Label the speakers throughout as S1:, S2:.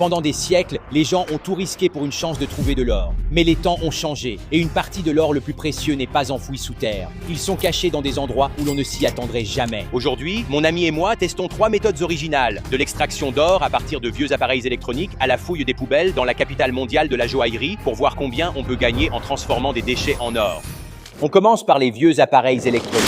S1: Pendant des siècles, les gens ont tout risqué pour une chance de trouver de l'or. Mais les temps ont changé et une partie de l'or le plus précieux n'est pas enfoui sous terre. Ils sont cachés dans des endroits où l'on ne s'y attendrait jamais. Aujourd'hui, mon ami et moi testons 3 méthodes originales. De l'extraction d'or à partir de vieux appareils électroniques à la fouille des poubelles dans la capitale mondiale de la joaillerie pour voir combien on peut gagner en transformant des déchets en or. On commence par les vieux appareils électroniques.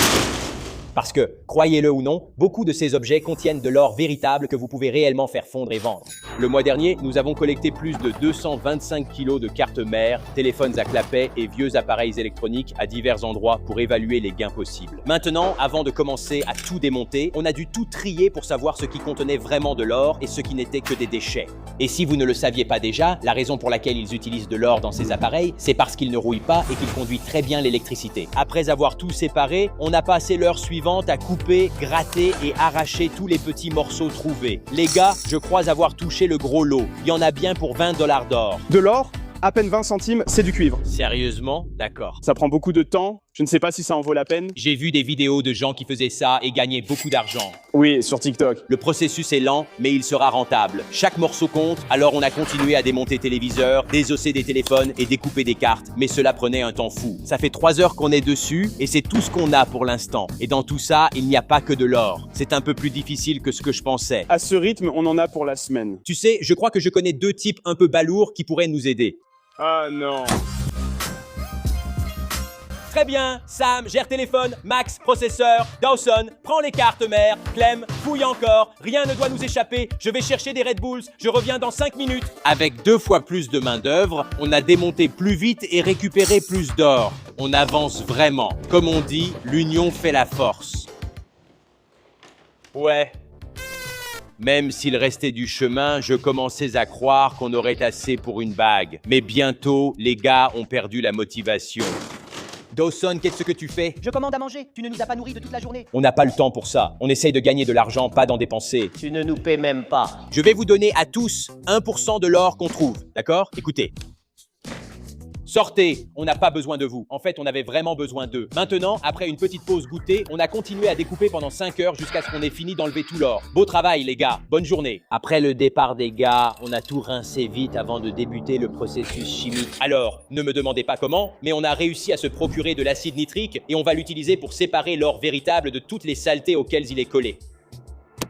S1: Parce que, croyez-le ou non, beaucoup de ces objets contiennent de l'or véritable que vous pouvez réellement faire fondre et vendre. Le mois dernier, nous avons collecté plus de 225 kilos de cartes mères, téléphones à clapet et vieux appareils électroniques à divers endroits pour évaluer les gains possibles. Maintenant, avant de commencer à tout démonter, on a dû tout trier pour savoir ce qui contenait vraiment de l'or et ce qui n'était que des déchets. Et si vous ne le saviez pas déjà, la raison pour laquelle ils utilisent de l'or dans ces appareils, c'est parce qu'ils ne rouillent pas et qu'ils conduisent très bien l'électricité. Après avoir tout séparé, on a passé l'heure suivante à couper, gratter et arracher tous les petits morceaux trouvés. Les gars, je crois avoir touché le gros lot. Il y en a bien pour 20 $ d'or.
S2: De l'or, à peine 20 centimes, c'est du cuivre.
S1: Sérieusement? D'accord.
S2: Ça prend beaucoup de temps, je ne sais pas si ça en vaut la peine.
S1: J'ai vu des vidéos de gens qui faisaient ça et gagnaient beaucoup d'argent.
S2: Oui, sur TikTok.
S1: Le processus est lent, mais il sera rentable. Chaque morceau compte, alors on a continué à démonter téléviseurs, désosser des téléphones et découper des cartes, mais cela prenait un temps fou. Ça fait 3 heures qu'on est dessus et c'est tout ce qu'on a pour l'instant. Et dans tout ça, il n'y a pas que de l'or. C'est un peu plus difficile que ce que je pensais.
S2: À ce rythme, on en a pour la semaine.
S1: Tu sais, je crois que je connais 2 types un peu balourds qui pourraient nous aider.
S2: Ah non.
S1: Très bien, Sam gère téléphone, Max processeur, Dawson prend les cartes mères, Clem fouille encore, rien ne doit nous échapper, je vais chercher des Red Bulls, je reviens dans 5 minutes. Avec 2 fois plus de main d'œuvre, on a démonté plus vite et récupéré plus d'or. On avance vraiment. Comme on dit, l'union fait la force. Ouais. Même s'il restait du chemin, je commençais à croire qu'on aurait assez pour une bague. Mais bientôt, les gars ont perdu la motivation. Dawson, qu'est-ce que tu fais?
S3: Je commande à manger. Tu ne nous as pas nourris de toute la journée.
S1: On n'a pas le temps pour ça. On essaye de gagner de l'argent, pas d'en dépenser.
S3: Tu ne nous paies même pas.
S1: Je vais vous donner à tous 1% de l'or qu'on trouve, d'accord? Écoutez. Sortez, on n'a pas besoin de vous. En fait, on avait vraiment besoin d'eux. Maintenant, après une petite pause goûter, on a continué à découper pendant 5 heures jusqu'à ce qu'on ait fini d'enlever tout l'or. Beau travail, les gars. Bonne journée. Après le départ des gars, on a tout rincé vite avant de débuter le processus chimique. Alors, ne me demandez pas comment, mais on a réussi à se procurer de l'acide nitrique et on va l'utiliser pour séparer l'or véritable de toutes les saletés auxquelles il est collé.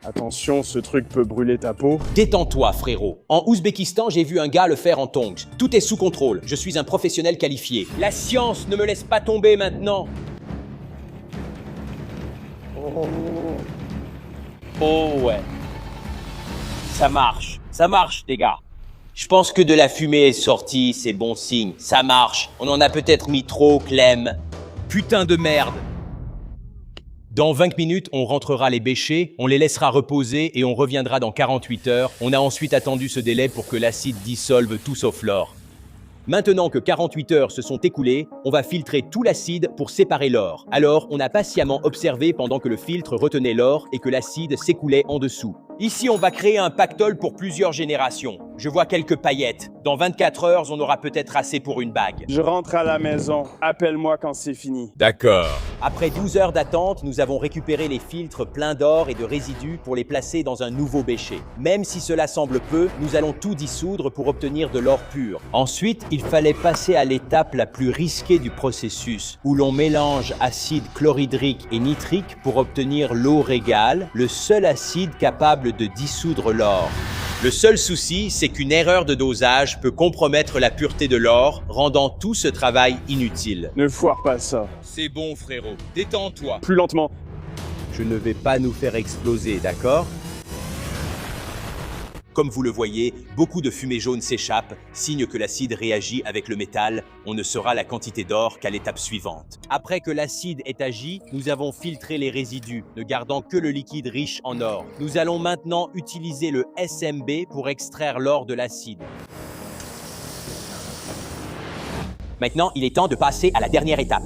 S2: Attention, ce truc peut brûler ta peau.
S1: Détends-toi, frérot. En Ouzbékistan, j'ai vu un gars le faire en tongs. Tout est sous contrôle. Je suis un professionnel qualifié. La science ne me laisse pas tomber maintenant. Oh ouais. Ça marche, les gars. Je pense que de la fumée est sortie, c'est bon signe. Ça marche. On en a peut-être mis trop, Clem. Putain de merde. Dans 20 minutes, on rentrera les bêchers, on les laissera reposer et on reviendra dans 48 heures. On a ensuite attendu ce délai pour que l'acide dissolve tout sauf l'or. Maintenant que 48 heures se sont écoulées, on va filtrer tout l'acide pour séparer l'or. Alors, on a patiemment observé pendant que le filtre retenait l'or et que l'acide s'écoulait en dessous. Ici, on va créer un pactole pour plusieurs générations. Je vois quelques paillettes. Dans 24 heures, on aura peut-être assez pour une bague.
S2: Je rentre à la maison. Appelle-moi quand c'est fini.
S1: D'accord. Après 12 heures d'attente, nous avons récupéré les filtres pleins d'or et de résidus pour les placer dans un nouveau bécher. Même si cela semble peu, nous allons tout dissoudre pour obtenir de l'or pur. Ensuite, il fallait passer à l'étape la plus risquée du processus, où l'on mélange acide chlorhydrique et nitrique pour obtenir l'eau régale, le seul acide capable de dissoudre l'or. Le seul souci, c'est qu'une erreur de dosage peut compromettre la pureté de l'or, rendant tout ce travail inutile.
S2: Ne foire pas ça.
S1: C'est bon, frérot. Détends-toi.
S2: Plus lentement.
S1: Je ne vais pas nous faire exploser, d'accord? Comme vous le voyez, beaucoup de fumée jaune s'échappe, signe que l'acide réagit avec le métal. On ne saura la quantité d'or qu'à l'étape suivante. Après que l'acide est agi, nous avons filtré les résidus, ne gardant que le liquide riche en or. Nous allons maintenant utiliser le SMB pour extraire l'or de l'acide. Maintenant, il est temps de passer à la dernière étape.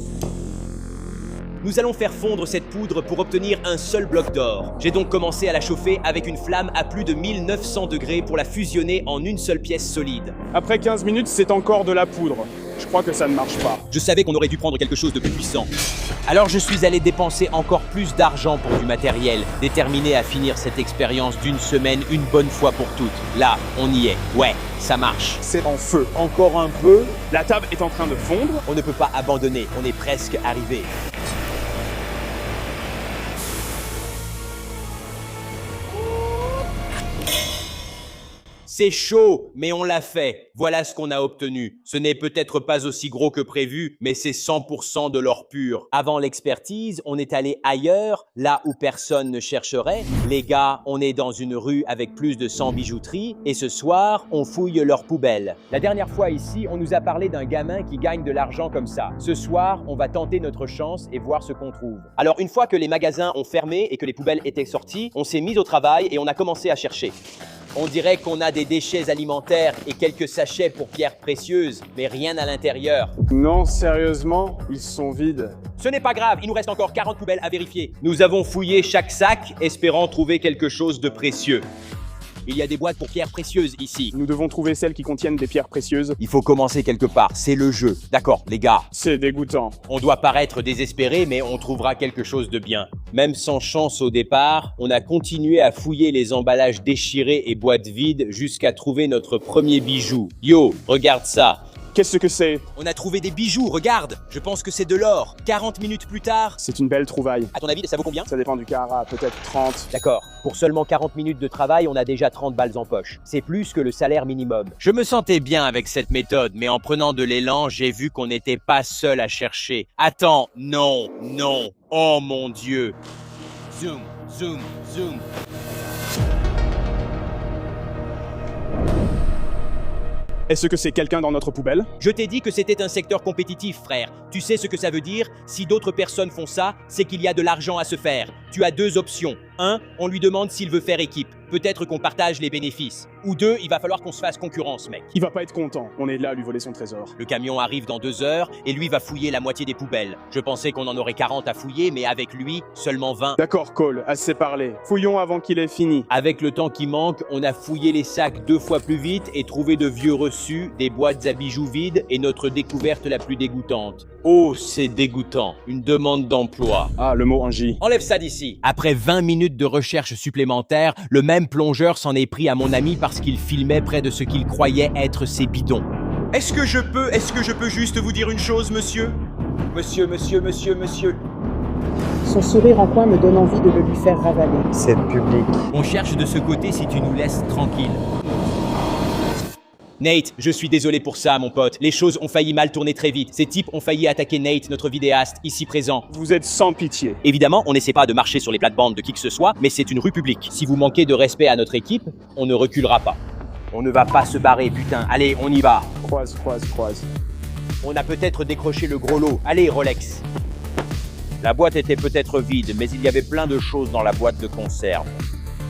S1: Nous allons faire fondre cette poudre pour obtenir un seul bloc d'or. J'ai donc commencé à la chauffer avec une flamme à plus de 1900 degrés pour la fusionner en une seule pièce solide.
S2: Après 15 minutes, c'est encore de la poudre. Je crois que ça ne marche pas.
S1: Je savais qu'on aurait dû prendre quelque chose de plus puissant. Alors je suis allé dépenser encore plus d'argent pour du matériel, déterminé à finir cette expérience d'une semaine une bonne fois pour toutes. Là, on y est. Ouais, ça marche.
S2: C'est en feu. Encore un peu. La table est en train de fondre.
S1: On ne peut pas abandonner, on est presque arrivé. C'est chaud, mais on l'a fait. Voilà ce qu'on a obtenu. Ce n'est peut-être pas aussi gros que prévu, mais c'est 100% de l'or pur. Avant l'expertise, on est allé ailleurs, là où personne ne chercherait. Les gars, on est dans une rue avec plus de 100 bijouteries, et ce soir, on fouille leurs poubelles. La dernière fois ici, on nous a parlé d'un gamin qui gagne de l'argent comme ça. Ce soir, on va tenter notre chance et voir ce qu'on trouve. Alors, une fois que les magasins ont fermé et que les poubelles étaient sorties, on s'est mis au travail et on a commencé à chercher. On dirait qu'on a des déchets alimentaires et quelques sachets pour pierres précieuses, mais rien à l'intérieur.
S2: Non, sérieusement, ils sont vides.
S1: Ce n'est pas grave, il nous reste encore 40 poubelles à vérifier. Nous avons fouillé chaque sac, espérant trouver quelque chose de précieux. Il y a des boîtes pour pierres précieuses ici.
S2: Nous devons trouver celles qui contiennent des pierres précieuses.
S1: Il faut commencer quelque part, c'est le jeu. D'accord, les gars.
S2: C'est dégoûtant.
S1: On doit paraître désespéré, mais on trouvera quelque chose de bien. Même sans chance au départ, on a continué à fouiller les emballages déchirés et boîtes vides jusqu'à trouver notre premier bijou. Yo, regarde ça.
S2: Qu'est-ce que c'est?
S1: On a trouvé des bijoux, regarde. Je pense que c'est de l'or. 40 minutes plus tard.
S2: C'est une belle trouvaille.
S1: À ton avis, ça vaut combien?
S2: Ça dépend du carat, peut-être 30.
S1: D'accord. Pour seulement 40 minutes de travail, on a déjà 30 balles en poche. C'est plus que le salaire minimum. Je me sentais bien avec cette méthode, mais en prenant de l'élan, j'ai vu qu'on n'était pas seul à chercher. Attends, non, non. Oh mon Dieu. Zoom, zoom, zoom.
S2: Est-ce que c'est quelqu'un dans notre poubelle?
S1: Je t'ai dit que c'était un secteur compétitif, frère. Tu sais ce que ça veut dire? Si d'autres personnes font ça, c'est qu'il y a de l'argent à se faire. Tu as deux options. 1, on lui demande s'il veut faire équipe. Peut-être qu'on partage les bénéfices. Ou 2, il va falloir qu'on se fasse concurrence, mec.
S2: Il va pas être content. On est là à lui voler son trésor.
S1: Le camion arrive dans 2 heures et lui va fouiller la moitié des poubelles. Je pensais qu'on en aurait 40 à fouiller, mais avec lui, seulement 20.
S2: D'accord, Cole, assez parlé. Fouillons avant qu'il ait fini.
S1: Avec le temps qui manque, on a fouillé les sacs 2 fois plus vite et trouvé de vieux reçus, des boîtes à bijoux vides et notre découverte la plus dégoûtante. Oh, c'est dégoûtant. Une demande d'emploi.
S2: Ah, le mot en J.
S1: Enlève ça d'ici. Après 20 minutes de recherche supplémentaire, le même plongeur s'en est pris à mon ami parce qu'il filmait près de ce qu'il croyait être ses bidons. Est-ce que je peux juste vous dire une chose, monsieur? Monsieur.
S4: Son sourire en coin me donne envie de le lui faire ravaler.
S5: C'est public.
S1: On cherche de ce côté si tu nous laisses tranquille. Nate, je suis désolé pour ça, mon pote. Les choses ont failli mal tourner très vite. Ces types ont failli attaquer Nate, notre vidéaste, ici présent.
S2: Vous êtes sans pitié.
S1: Évidemment, on n'essaie pas de marcher sur les plates-bandes de qui que ce soit, mais c'est une rue publique. Si vous manquez de respect à notre équipe, on ne reculera pas. On ne va pas se barrer, putain. Allez, on y va.
S2: Croise.
S1: On a peut-être décroché le gros lot. Allez, Rolex. La boîte était peut-être vide, mais il y avait plein de choses dans la boîte de conserve.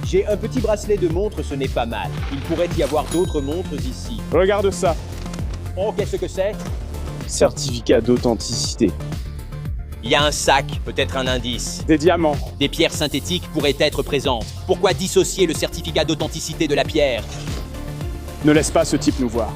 S1: J'ai un petit bracelet de montre, ce n'est pas mal. Il pourrait y avoir d'autres montres ici.
S2: Regarde ça.
S1: Oh, qu'est-ce que c'est?
S2: Certificat d'authenticité.
S1: Il y a un sac, peut-être un indice.
S2: Des diamants.
S1: Des pierres synthétiques pourraient être présentes. Pourquoi dissocier le certificat d'authenticité de la pierre?
S2: Ne laisse pas ce type nous voir.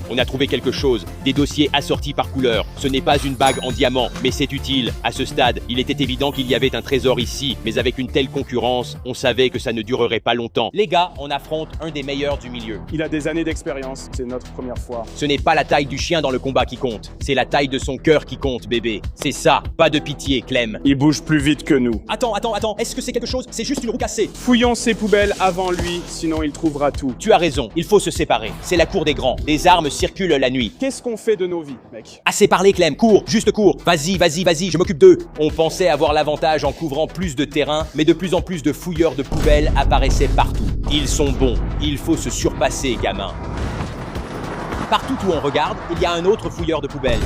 S1: On a trouvé quelque chose, des dossiers assortis par couleur. Ce n'est pas une bague en diamant, mais c'est utile. À ce stade, il était évident qu'il y avait un trésor ici, mais avec une telle concurrence, on savait que ça ne durerait pas longtemps. Les gars, on affronte un des meilleurs du milieu.
S2: Il a des années d'expérience, c'est notre première fois.
S1: Ce n'est pas la taille du chien dans le combat qui compte, c'est la taille de son cœur qui compte, bébé. C'est ça, pas de pitié, Clem.
S2: Il bouge plus vite que nous.
S1: Attends, est-ce que c'est quelque chose? C'est juste une roue cassée.
S2: Fouillons ses poubelles avant lui, sinon il trouvera tout.
S1: Tu as raison, il faut se séparer. C'est la cour des grands. Les armes circulent la nuit.
S2: Qu'est-ce qu'on fait de nos vies, mec?
S1: Assez parlé, Clem. Cours, juste cours. Vas-y, je m'occupe d'eux. On pensait avoir l'avantage en couvrant plus de terrain, mais de plus en plus de fouilleurs de poubelles apparaissaient partout. Ils sont bons. Il faut se surpasser, gamin. Partout où on regarde, il y a un autre fouilleur de poubelles.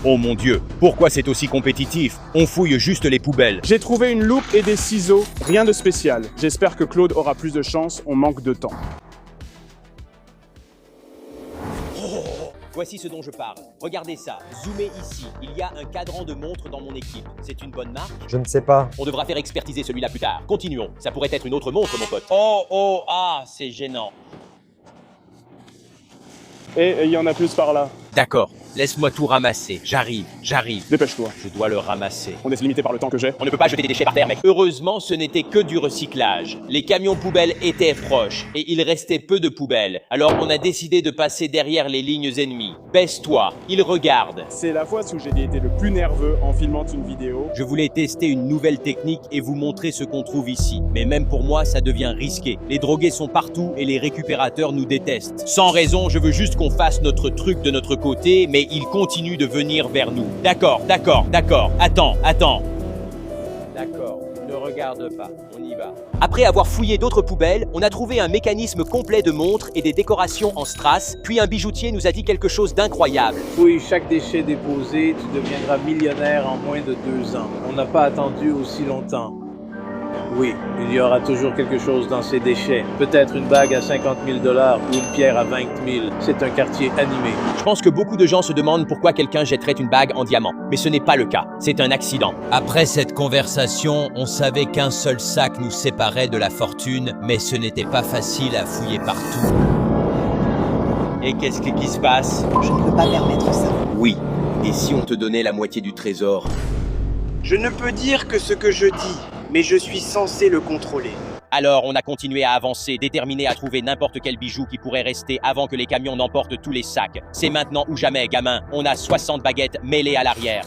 S1: Oh mon Dieu, pourquoi c'est aussi compétitif? On fouille juste les poubelles.
S2: J'ai trouvé une loupe et des ciseaux, rien de spécial. J'espère que Claude aura plus de chance, on manque de temps.
S1: Voici ce dont je parle. Regardez ça. Zoomez ici. Il y a un cadran de montre dans mon équipe. C'est une bonne marque?
S5: Je ne sais pas.
S1: On devra faire expertiser celui-là plus tard. Continuons. Ça pourrait être une autre montre, mon pote. C'est gênant.
S2: Et il y en a plus par là.
S1: D'accord, laisse-moi tout ramasser. J'arrive.
S2: Dépêche-toi.
S1: Je dois le ramasser.
S2: On est limité par le temps que j'ai.
S1: On ne peut pas jeter des déchets par terre, mec. Heureusement, ce n'était que du recyclage. Les camions poubelles étaient proches et il restait peu de poubelles. Alors on a décidé de passer derrière les lignes ennemies. Baisse-toi, il regarde.
S2: C'est la fois où j'ai été le plus nerveux en filmant une vidéo.
S1: Je voulais tester une nouvelle technique et vous montrer ce qu'on trouve ici. Mais même pour moi, ça devient risqué. Les drogués sont partout et les récupérateurs nous détestent. Sans raison, je veux juste qu'on fasse notre truc de notre côté, mais ils continuent de venir vers nous. D'accord. Attends. D'accord, ne regarde pas, on y va. Après avoir fouillé d'autres poubelles, on a trouvé un mécanisme complet de montres et des décorations en strass, puis un bijoutier nous a dit quelque chose d'incroyable.
S5: Fouille chaque déchet déposé, tu deviendras millionnaire en moins de 2 ans. On n'a pas attendu aussi longtemps. Oui, il y aura toujours quelque chose dans ces déchets. Peut-être une bague à 50 000 $ ou une pierre à 20 000. C'est un quartier animé.
S1: Je pense que beaucoup de gens se demandent pourquoi quelqu'un jetterait une bague en diamant. Mais ce n'est pas le cas, c'est un accident. Après cette conversation, on savait qu'un seul sac nous séparait de la fortune, mais ce n'était pas facile à fouiller partout. Et qu'est-ce qui se passe?
S4: Je ne peux pas permettre ça.
S1: Oui, et si on te donnait la moitié du trésor?
S6: Je ne peux dire que ce que je dis, mais je suis censé le contrôler.
S1: Alors on a continué à avancer, déterminé à trouver n'importe quel bijou qui pourrait rester avant que les camions n'emportent tous les sacs. C'est maintenant ou jamais, gamin. On a 60 baguettes mêlées à l'arrière.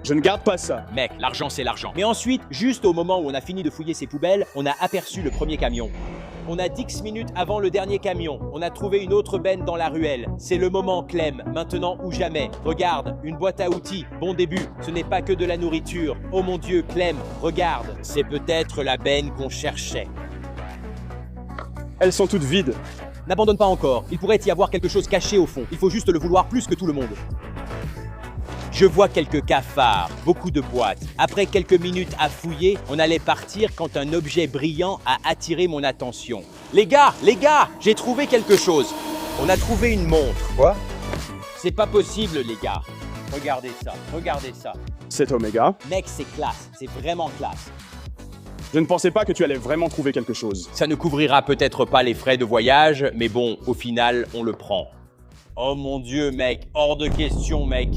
S2: Je ne garde pas ça.
S1: Mec, l'argent c'est l'argent. Mais ensuite, juste au moment où on a fini de fouiller ces poubelles, on a aperçu le premier camion. On a 10 minutes avant le dernier camion. On a trouvé une autre benne dans la ruelle. C'est le moment, Clem, maintenant ou jamais. Regarde, une boîte à outils. Bon début, ce n'est pas que de la nourriture. Oh mon Dieu, Clem, regarde. C'est peut-être la benne qu'on cherchait.
S2: Elles sont toutes vides.
S1: N'abandonne pas encore. Il pourrait y avoir quelque chose caché au fond. Il faut juste le vouloir plus que tout le monde. Je vois quelques cafards, beaucoup de boîtes. Après quelques minutes à fouiller, on allait partir quand un objet brillant a attiré mon attention. Les gars, j'ai trouvé quelque chose. On a trouvé une montre.
S7: Quoi?
S1: C'est pas possible, les gars. Regardez ça.
S2: C'est Omega.
S1: Mec, c'est classe, c'est vraiment classe.
S2: Je ne pensais pas que tu allais vraiment trouver quelque chose.
S1: Ça ne couvrira peut-être pas les frais de voyage, mais bon, au final, on le prend. Oh mon Dieu, mec, hors de question, mec.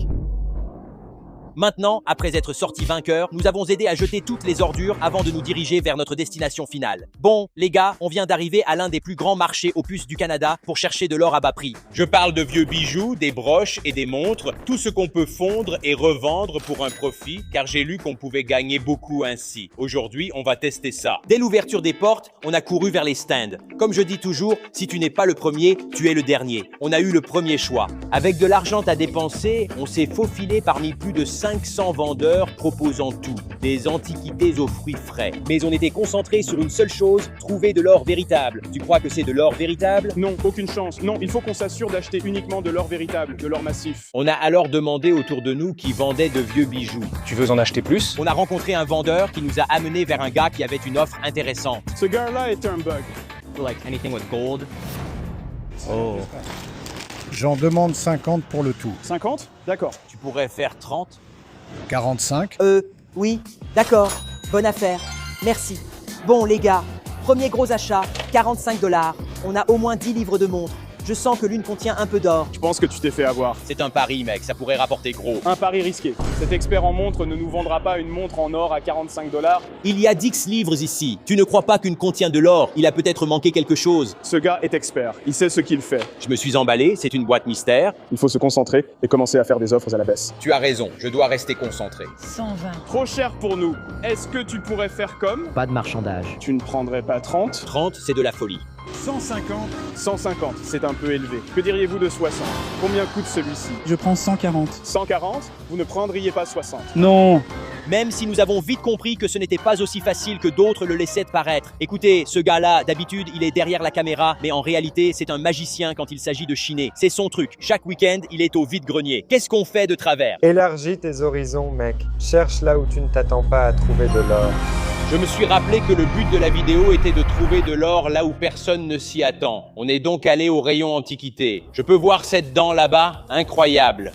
S1: Maintenant, après être sortis vainqueurs, nous avons aidé à jeter toutes les ordures avant de nous diriger vers notre destination finale. Bon, les gars, on vient d'arriver à l'un des plus grands marchés aux puces du Canada pour chercher de l'or à bas prix. Je parle de vieux bijoux, des broches et des montres, tout ce qu'on peut fondre et revendre pour un profit, car j'ai lu qu'on pouvait gagner beaucoup ainsi. Aujourd'hui, on va tester ça. Dès l'ouverture des portes, on a couru vers les stands. Comme je dis toujours, si tu n'es pas le premier, tu es le dernier. On a eu le premier choix. Avec de l'argent à dépenser, on s'est faufilé parmi plus de 500 vendeurs proposant tout, des antiquités aux fruits frais. Mais on était concentré sur une seule chose, trouver de l'or véritable. Tu crois que c'est de l'or véritable?
S2: Non, aucune chance. Non, il faut qu'on s'assure d'acheter uniquement de l'or véritable, de l'or massif.
S1: On a alors demandé autour de nous qui vendait de vieux bijoux.
S7: Tu veux en acheter plus?
S1: On a rencontré un vendeur qui nous a amené vers un gars qui avait une offre intéressante.
S2: Ce gars-là est un bug.
S1: Like anything with gold. Oh.
S8: J'en demande 50 pour le tout.
S2: 50? D'accord.
S1: Tu pourrais faire 30?
S8: 45?
S4: Oui, d'accord. Bonne affaire. Merci. Bon, les gars, premier gros achat, 45 $. On a au moins 10 livres de montres. Je sens que l'une contient un peu d'or.
S2: Je pense que tu t'es fait avoir.
S1: C'est un pari, mec, ça pourrait rapporter gros.
S2: Un pari risqué. Cet expert en montres ne nous vendra pas une montre en or à 45 $.
S1: Il y a 10 livres ici. Tu ne crois pas qu'une contient de l'or? Il a peut-être manqué quelque chose.
S2: Ce gars est expert. Il sait ce qu'il fait.
S1: Je me suis emballé, c'est une boîte mystère.
S2: Il faut se concentrer et commencer à faire des offres à la baisse.
S1: Tu as raison, je dois rester concentré.
S9: 120.
S2: Trop cher pour nous. Est-ce que tu pourrais faire comme?
S3: Pas de marchandage.
S2: Tu ne prendrais pas 30?
S1: 30, c'est de la folie.
S8: 150?
S2: 150, c'est un peu élevé. Que diriez-vous de 60? Combien coûte celui-ci?
S8: Je prends 140.
S2: 140? Vous ne prendriez pas 60?
S8: Non!
S1: Même si nous avons vite compris que ce n'était pas aussi facile que d'autres le laissaient paraître. Écoutez, ce gars-là, d'habitude, il est derrière la caméra, mais en réalité, c'est un magicien quand il s'agit de chiner. C'est son truc. Chaque week-end, il est au vide-grenier. Qu'est-ce qu'on fait de travers?
S7: Élargis tes horizons, mec. Cherche là où tu ne t'attends pas à trouver de l'or.
S1: Je me suis rappelé que le but de la vidéo était de trouver de l'or là où personne ne s'y attend. On est donc allé au rayon antiquité. Je peux voir cette dent là-bas? Incroyable.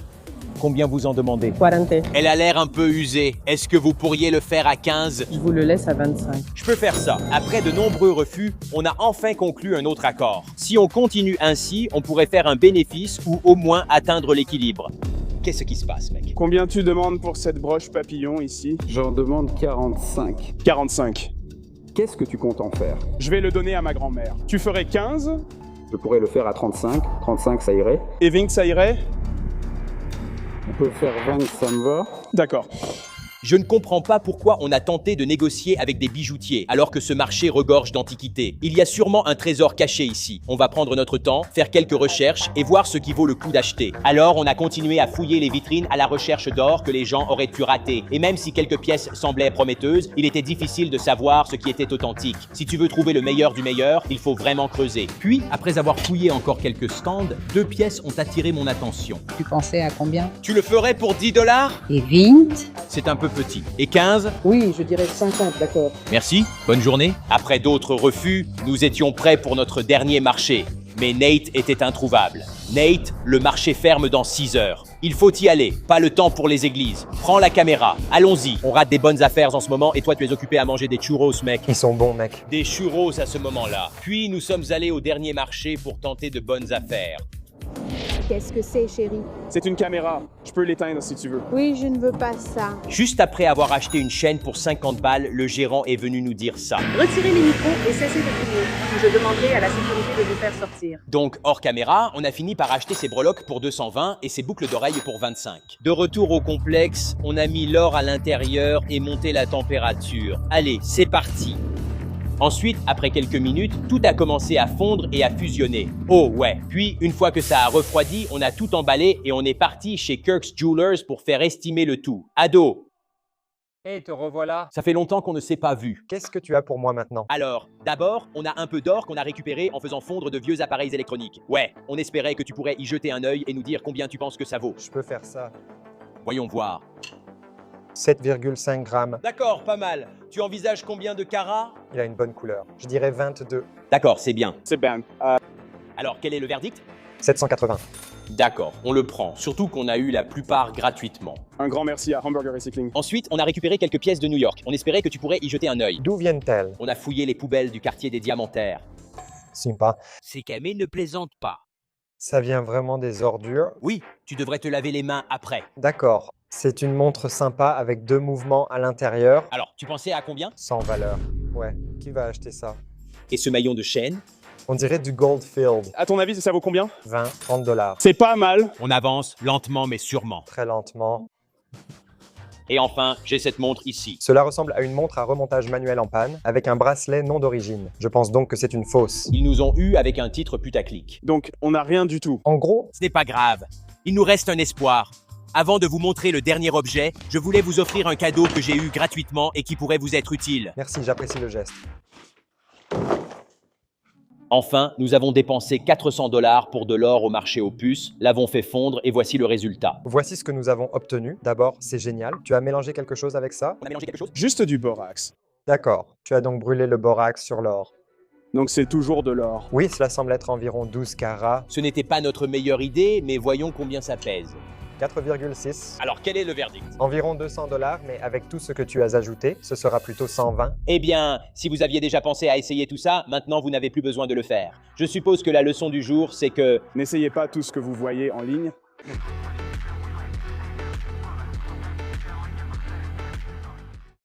S1: Combien vous en demandez?
S9: 40.
S1: Elle a l'air un peu usée. Est-ce que vous pourriez le faire à 15?
S9: Je vous le laisse à 25.
S1: Je peux faire ça. Après de nombreux refus, on a enfin conclu un autre accord. Si on continue ainsi, on pourrait faire un bénéfice ou au moins atteindre l'équilibre. Qu'est-ce qui se passe, mec?
S2: Combien tu demandes pour cette broche papillon ici?
S10: J'en demande 45.
S2: 45.
S10: Qu'est-ce que tu comptes en faire?
S2: Je vais le donner à ma grand-mère. Tu ferais 15?
S10: Je pourrais le faire à 35. 35, ça irait.
S2: Et 20, ça irait?
S10: On peut faire 20, ça me va.
S2: D'accord.
S1: Je ne comprends pas pourquoi on a tenté de négocier avec des bijoutiers, alors que ce marché regorge d'antiquités. Il y a sûrement un trésor caché ici. On va prendre notre temps, faire quelques recherches et voir ce qui vaut le coup d'acheter. Alors, on a continué à fouiller les vitrines à la recherche d'or que les gens auraient pu rater. Et même si quelques pièces semblaient prometteuses, il était difficile de savoir ce qui était authentique. Si tu veux trouver le meilleur du meilleur, il faut vraiment creuser. Puis, après avoir fouillé encore quelques stands, 2 pièces ont attiré mon attention.
S9: Tu pensais à combien?
S1: Tu le ferais pour 10 $?
S9: Et 20?
S1: C'est un peu petit. Et 15?
S9: Oui, je dirais 50, d'accord.
S1: Merci, bonne journée. Après d'autres refus, nous étions prêts pour notre dernier marché. Mais Nate était introuvable. Nate, le marché ferme dans 6 heures. Il faut y aller, pas le temps pour les églises. Prends la caméra, allons-y. On rate des bonnes affaires en ce moment et toi tu es occupé à manger des churros, mec.
S7: Ils sont bons, mec.
S1: Des churros à ce moment-là. Puis nous sommes allés au dernier marché pour tenter de bonnes affaires.
S11: Qu'est-ce que c'est, chérie?
S2: C'est une caméra. Je peux l'éteindre si tu veux.
S11: Oui, je ne veux pas ça.
S1: Juste après avoir acheté une chaîne pour 50 balles, le gérant est venu nous dire ça.
S9: Retirez les micros et cessez de filmer. Je demanderai à la sécurité de vous faire sortir.
S1: Donc, hors caméra, on a fini par acheter ces breloques pour 220 et ces boucles d'oreilles pour 25. De retour au complexe, on a mis l'or à l'intérieur et monté la température. Allez, c'est parti! Ensuite, après quelques minutes, tout a commencé à fondre et à fusionner. Oh ouais. Puis, une fois que ça a refroidi, on a tout emballé et on est parti chez Kirk's Jewelers pour faire estimer le tout. Ado,
S7: Hé, te revoilà.
S1: ça fait longtemps qu'on ne s'est pas vu.
S7: Qu'est-ce que tu as pour moi maintenant?
S1: Alors, d'abord, on a un peu d'or qu'on a récupéré en faisant fondre de vieux appareils électroniques. Ouais, on espérait que tu pourrais y jeter un œil et nous dire combien tu penses que ça vaut.
S7: Je peux faire ça.
S1: Voyons voir.
S7: 7,5 grammes.
S1: D'accord, pas mal. Tu envisages combien de carats?
S7: Il a une bonne couleur. Je dirais 22.
S1: D'accord, c'est bien.
S2: C'est bien.
S1: Alors, quel est le verdict?
S7: 780.
S1: D'accord, on le prend. Surtout qu'on a eu la plupart gratuitement.
S2: Un grand merci à Hamburger Recycling.
S1: Ensuite, on a récupéré quelques pièces de New York. On espérait que tu pourrais y jeter un œil.
S7: D'où viennent-elles?
S1: On a fouillé les poubelles du quartier des Diamantaires.
S7: Sympa.
S1: Ces camés ne plaisantent pas.
S7: Ça vient vraiment des ordures?
S1: Oui, tu devrais te laver les mains après.
S7: D'accord. C'est une montre sympa avec 2 mouvements à l'intérieur.
S1: Alors, tu pensais à combien?
S7: Sans valeur. Ouais. Qui va acheter ça?
S1: Et ce maillon de chaîne?
S7: On dirait du Goldfield.
S2: À ton avis, ça vaut combien?
S7: 20, 30 $.
S2: C'est pas mal.
S1: On avance lentement mais sûrement.
S7: Très lentement.
S1: Et enfin, j'ai cette montre ici.
S7: Cela ressemble à une montre à remontage manuel en panne avec un bracelet non d'origine. Je pense donc que c'est une fausse.
S1: Ils nous ont eu avec un titre putaclic.
S2: Donc, on n'a rien du tout.
S7: En gros,
S1: Ce n'est pas grave. Il nous reste un espoir. Avant de vous montrer le dernier objet, je voulais vous offrir un cadeau que j'ai eu gratuitement et qui pourrait vous être utile.
S7: merci, j'apprécie le geste.
S1: Enfin, nous avons dépensé 400 $ pour de l'or au marché aux puces, l'avons fait fondre et voici le résultat.
S7: Voici ce que nous avons obtenu. D'abord, c'est génial. Tu as mélangé quelque chose avec ça?
S1: On a mélangé quelque chose?
S2: Juste du borax.
S7: D'accord. Tu as donc brûlé le borax sur l'or.
S2: Donc c'est toujours de l'or.
S7: Oui, cela semble être environ 12 carats.
S1: Ce n'était pas notre meilleure idée, mais voyons combien ça pèse.
S7: 4,6.
S1: Alors, quel est le verdict?
S7: Environ 200 $, mais avec tout ce que tu as ajouté, ce sera plutôt 120.
S1: Eh bien, si vous aviez déjà pensé à essayer tout ça, maintenant vous n'avez plus besoin de le faire. Je suppose que la leçon du jour, c'est que...
S2: N'essayez pas tout ce que vous voyez en ligne.